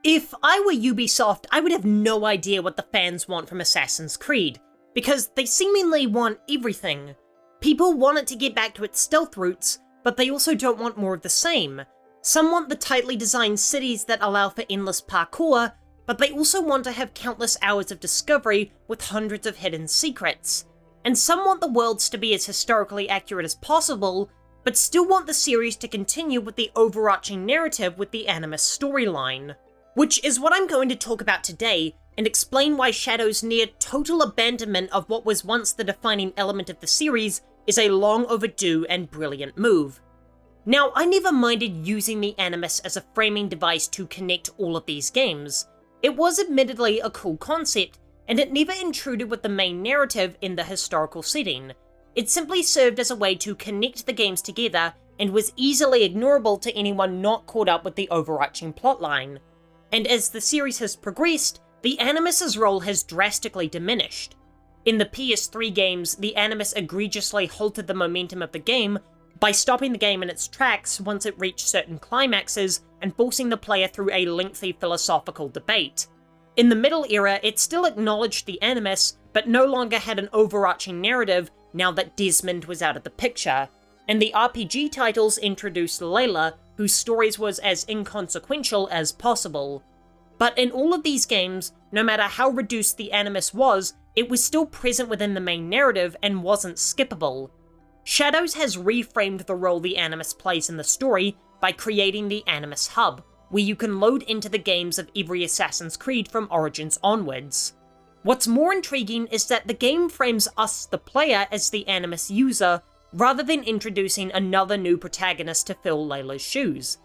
If I were Ubisoft, I would have no idea what the fans want from Assassin's Creed, because they seemingly want everything. People want it to get back to its stealth roots, but they also don't want more of the same. Some want the tightly designed cities that allow for endless parkour, but they also want to have countless hours of discovery with hundreds of hidden secrets. And some want the worlds to be as historically accurate as possible, but still want the series to continue with the overarching narrative with the Animus storyline. Which is what I'm going to talk about today, and explain why Shadow's near total abandonment of what was once the defining element of the series is a long overdue and brilliant move. Now, I never minded using the Animus as a framing device to connect all of these games. It was admittedly a cool concept, and it never intruded with the main narrative in the historical setting. It simply served as a way to connect the games together, and was easily ignorable to anyone not caught up with the overarching plotline. And as the series has progressed, the Animus's role has drastically diminished. In the PS3 games, the Animus egregiously halted the momentum of the game by stopping the game in its tracks once it reached certain climaxes and forcing the player through a lengthy philosophical debate. In the Middle Era, it still acknowledged the Animus, but no longer had an overarching narrative now that Desmond was out of the picture. And the RPG titles introduced Layla, whose stories was as inconsequential as possible. But in all of these games, no matter how reduced the Animus was, it was still present within the main narrative and wasn't skippable. Shadows has reframed the role the Animus plays in the story by creating the Animus Hub, where you can load into the games of every Assassin's Creed from Origins onwards. What's more intriguing is that the game frames us, the player, as the Animus user, rather than introducing another new protagonist to fill Layla's shoes.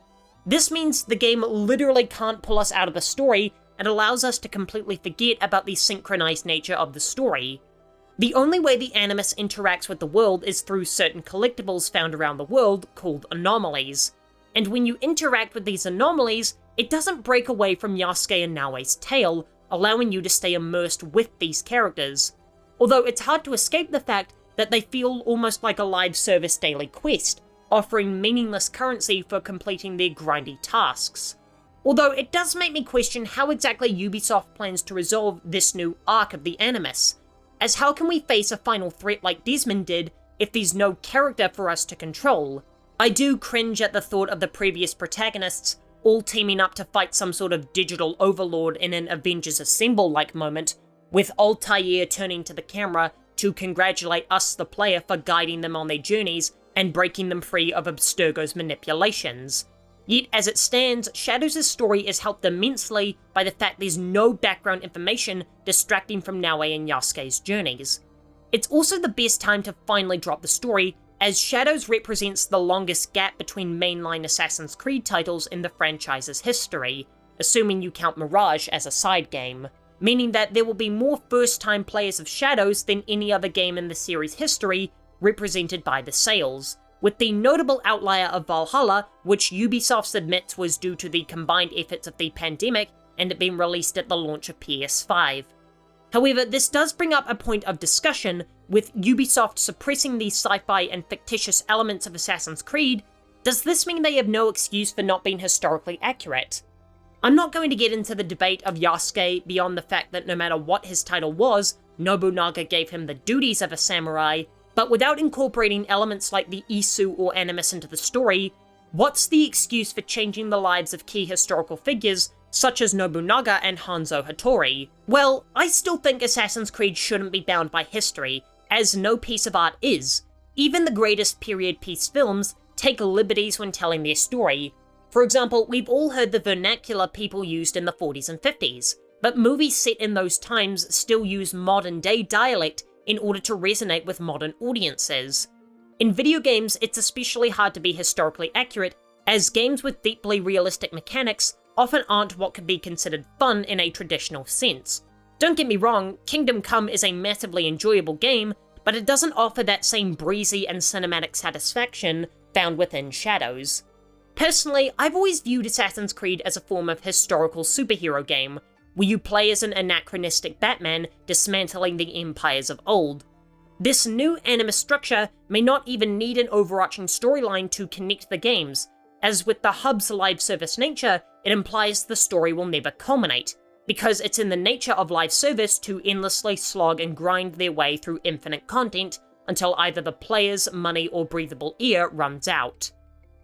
This means the game literally can't pull us out of the story and allows us to completely forget about the synchronized nature of the story. The only way the Animus interacts with the world is through certain collectibles found around the world called anomalies. And when you interact with these anomalies, it doesn't break away from Yasuke and Naoe's tale, allowing you to stay immersed with these characters. Although it's hard to escape the fact that they feel almost like a live service daily quest, offering meaningless currency for completing their grindy tasks. Although it does make me question how exactly Ubisoft plans to resolve this new arc of the Animus, as how can we face a final threat like Desmond did if there's no character for us to control? I do cringe at the thought of the previous protagonists all teaming up to fight some sort of digital overlord in an Avengers Assemble-like moment, with Altair turning to the camera to congratulate us, the player, for guiding them on their journeys and breaking them free of Abstergo's manipulations. Yet, as it stands, Shadows' story is helped immensely by the fact there's no background information distracting from Naoe and Yasuke's journeys. It's also the best time to finally drop the story, as Shadows represents the longest gap between mainline Assassin's Creed titles in the franchise's history, assuming you count Mirage as a side game, meaning that there will be more first-time players of Shadows than any other game in the series' history, represented by the sales, with the notable outlier of Valhalla, which Ubisoft admits was due to the combined efforts of the pandemic and it being released at the launch of PS5. However, this does bring up a point of discussion, with Ubisoft suppressing the sci-fi and fictitious elements of Assassin's Creed. Does this mean they have no excuse for not being historically accurate? I'm not going to get into the debate of Yasuke beyond the fact that no matter what his title was, Nobunaga gave him the duties of a samurai, but without incorporating elements like the Isu or Animus into the story, what's the excuse for changing the lives of key historical figures such as Nobunaga and Hanzo Hattori? Well, I still think Assassin's Creed shouldn't be bound by history, as no piece of art is. Even the greatest period piece films take liberties when telling their story. For example, we've all heard the vernacular people used in the 40s and 50s, but movies set in those times still use modern-day dialect in order to resonate with modern audiences. In video games, it's especially hard to be historically accurate, as games with deeply realistic mechanics often aren't what could be considered fun in a traditional sense. Don't get me wrong, Kingdom Come is a massively enjoyable game, but it doesn't offer that same breezy and cinematic satisfaction found within Shadows. Personally, I've always viewed Assassin's Creed as a form of historical superhero game, where you play as an anachronistic Batman dismantling the empires of old. This new Animus structure may not even need an overarching storyline to connect the games, as with the hub's live service nature, it implies the story will never culminate, because it's in the nature of live service to endlessly slog and grind their way through infinite content until either the player's money or breathable air runs out.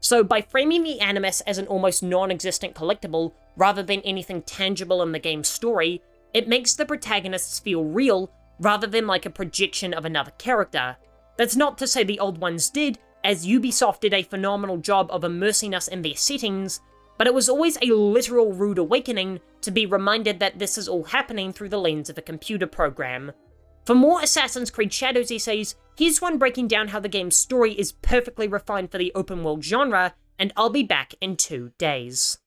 So by framing the Animus as an almost non-existent collectible, rather than anything tangible in the game's story, it makes the protagonists feel real, rather than like a projection of another character. That's not to say the old ones did, as Ubisoft did a phenomenal job of immersing us in their settings, but it was always a literal rude awakening to be reminded that this is all happening through the lens of a computer program. For more Assassin's Creed Shadows essays, here's one breaking down how the game's story is perfectly refined for the open world genre, and I'll be back in 2 days.